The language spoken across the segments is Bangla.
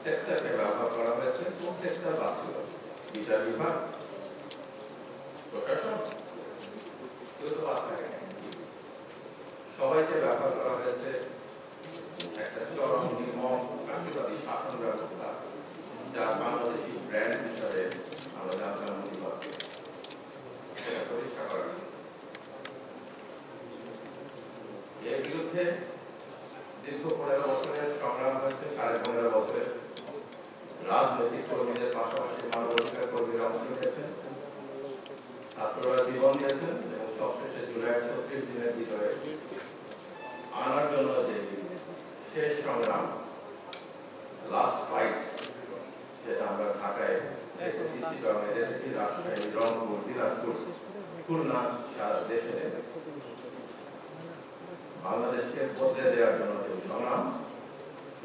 সেক্টরকে ব্যবহার করা হয়েছে। কোন সেক্টর বাদ ছিল? বিচার বিভাগ, প্রশাসন, কেউ তো বাদ থাকে না। সবাইকে ব্যবহার করা হয়েছে একটা চরম নির্মম ফ্যাসিবাদী শাসন ব্যবস্থা, যা বাংলাদেশি ব্র্যান্ড হিসাবে আমরা জানতাম মুজিবকে সেটা প্রতিষ্ঠা করা। এর বিরুদ্ধে দীর্ঘ 15 বছরের সংগ্রাম হয়েছে। 15.5 বছরের রাজনৈতিক কর্মীদের পাশাপাশি মানবাধিকার কর্মীরা অংশ নিয়েছেন, ছাত্ররা জীবন দিয়েছেন এবং সবশেষে জুলাই 36 দিনের ভিতরে আনার জন্য যে শেষ সংগ্রাম, লাস্ট ফাইট, যেটা আমরা ঢাকায় দেখেছি, চিটাগংয়ে দেখেছি, রাজশাহী, রংপুর, দিনাজপুর, খুলনা, সারা দেশে বাংলাদেশকে বদলে দেওয়ার জন্য যে সংগ্রাম,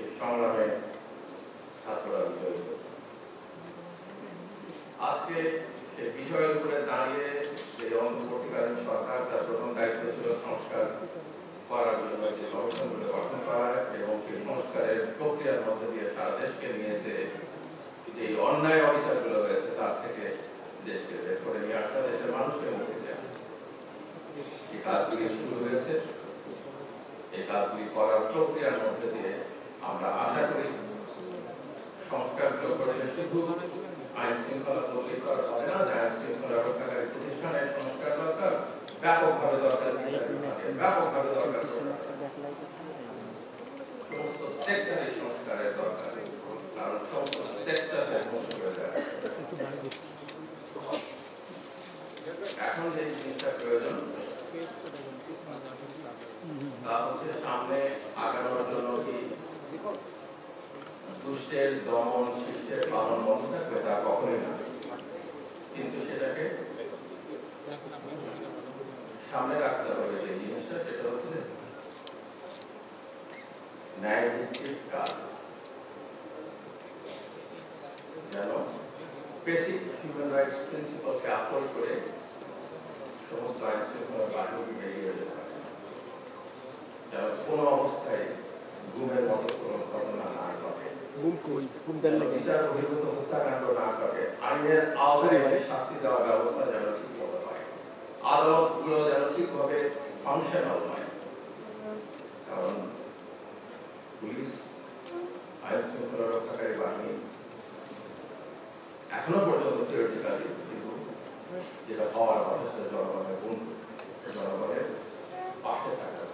এই সংগ্রামে ছাত্ররা বিজয়ী হয়েছে। আজকে সেই বিজয়ের উপরে দাঁড়িয়ে যে অন্তর্বর্তীকালীন সরকার, তার প্রথম দায়িত্ব ছিল সংস্কার করার জন্য যে কমিশনগুলো গঠন করা এবং সেই সংস্কারের প্রক্রিয়ার মধ্যে দিয়ে সারা দেশকে নিয়ে যে এই অন্যায় অবিচারগুলো হয়েছে তার থেকে দেশকে বের করে নিয়ে আসা, দেশের মানুষকে মুক্তি দেওয়া। এই কাজগুলি শুরু হয়েছে। এই কাজগুলি করার প্রক্রিয়ার মধ্যে দিয়ে আমরা আশা করি সংস্কারগুলো করলে শুধু আইন শৃঙ্খলা তৈরি করা হবে না, আইন শৃঙ্খলা রক্ষাকারী প্রতিষ্ঠানের সংস্কার দরকার, ব্যাপকভাবে দরকার, ব্যাপকভাবে দরকার, সমস্ত সেক্টরের সংস্কারের দরকার, কারণ সমস্ত সেক্টরের ধ্বংস হয়ে যায়। এখন যে জিনিসটা প্রয়োজন তা হচ্ছে সামনে আগানোর জন্য কি দুষ্টের দমন, শিষ্টের পালন বন্ধ থাকবে তা কখনোই না, কিন্তু সেটাকে সামনে রাখতে হবে। যে জিনিসটা সেটা হচ্ছে ন্যায় ভিত্তিক কাজ, যেন বেসিক হিউম্যান রাইটস প্রিন্সিপালকে আপহোল্ড করে সমস্ত আইন শৃঙ্খলার বাহিনী বেরিয়ে যেতে পারে, যেন কোনো অবস্থায় গুমের মতো কোনো ঘটনা না ঘটে, বিচার বহির্ভূত হত্যাকাণ্ড না ঘটে, আইনের আওতায় শাস্তি দেওয়ার ব্যবস্থা যেন ঠিকভাবে হয়, আদালতগুলো যেন ঠিকভাবে ফাংশনাল হয়। কারণ পুলিশ, আইন শৃঙ্খলা রক্ষাকারী বাহিনী এখনো পর্যন্ত থিওরিটিক্যালি, কিন্তু যেটা হওয়ার কথা সেটা জনগণের বন্ধু, জনগণের পাশে থাকা।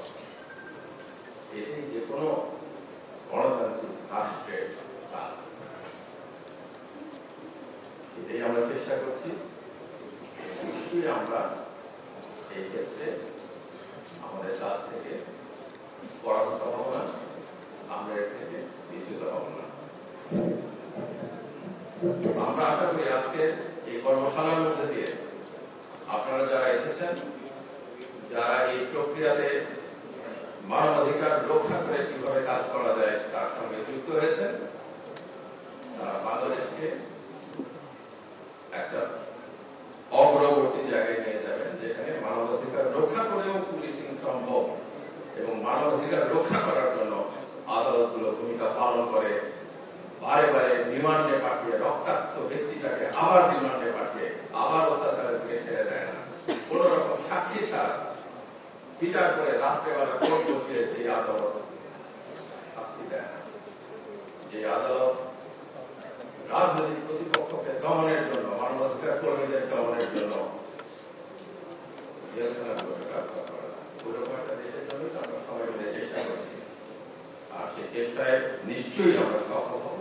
এটি যে কোনো গণতান্ত্রিক রাষ্ট্রের কাজ, এটাই আমরা চেষ্টা করছি। নিশ্চয়ই আমরা এই ক্ষেত্রে আমাদের কাজ থেকে পরাভূত হব না, আমরা এর থেকে বিচ্যুত হব না। আমরা আশা করি আজকে এই কর্মশালার মধ্যে দিয়ে আপনারা যারা এসেছেন, যারা এই প্রক্রিয়াতে মানবাধিকার রক্ষা করে কিভাবে কাজ করা যায় তার সঙ্গে যুক্ত হয়েছেন, তারা বাংলাদেশকে একটা অগ্রবর্তী জায়গায় নিয়ে যাবেন, যেখানে মানবাধিকার রক্ষা করেও পুলিশিং সম্ভব এবং মানবাধিকার রক্ষা করার জন্য আদালতগুলো ভূমিকা পালন করে, বারে বারে রিমান্ডে পাঠিয়ে রক্তাক্ত ব্যক্তিটাকে আবার রিমান্ডে পাঠিয়ে আবার অত্যাচারের দিকে ছেড়ে দেয় না, কোন রকম সাক্ষী ছাড়া বিচার করে রাত্রেবেলা কোর্ট বসিয়ে যে আদালত শাস্তি দেয় না, যে আদালত রাজনৈতিক প্রতিপক্ষকে দমনের জন্য, মানবাধিকার কর্মীদের দমনের জন্য জেলখানাগুলোকে ব্যবহার করে, ওইরকম একটা দেশের জন্য আমরা সবাই মিলে চেষ্টা করছি। আর সেই চেষ্টায় নিশ্চয়ই আমরা সফল হব।